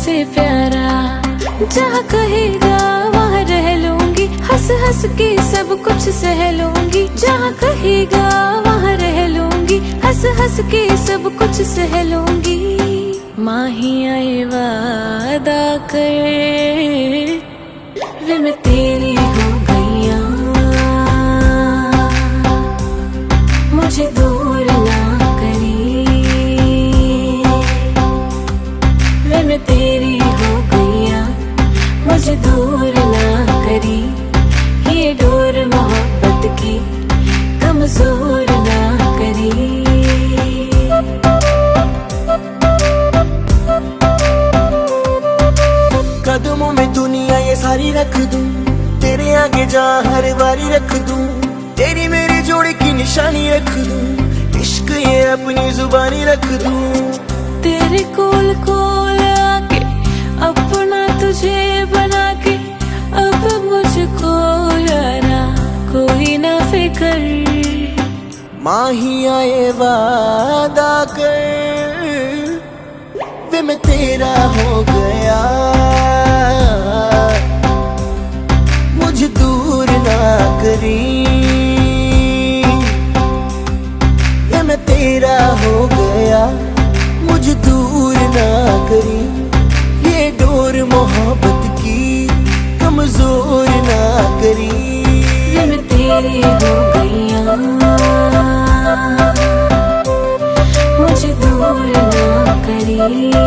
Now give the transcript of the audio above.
से प्यारा। जहाँ कहेगा वहाँ रह लूंगी, हंस हंस के सब कुछ सह लूंगी। जहाँ कहेगा वहाँ रह लूंगी, हंस हंस के सब कुछ सह लूंगी। माहिया ये वादा कर, वे मैं तेरी हो गईया, मुझे दूर ना करी। वे मैं तेरी हो गईया, मुझे दूर ना करी। ये डोर मोहब्बत की कमजोर ना करी। कदमों में दुनिया ये सारी रख दूं, तेरे आगे जा हर बारी रख दूं। तेरी मेरी जोड़ी की निशानी रख दूं, इश्क ये अपनी जुबानी रख दूं। तेरे कोल कोल आके अपना तुझे बना के, अब मुझको यारा कोई ना फिकर। माहिया ये वादा कर, वे मैं तेरा हो गया, मुझे दूर ना करी। वे मैं तेरा हो गया, मुझे दूर ना करी। ये डोर मोहब्बत की कमजोर ना करी। वे मैं तेरी हो गईया, मुझे दूर ना करी।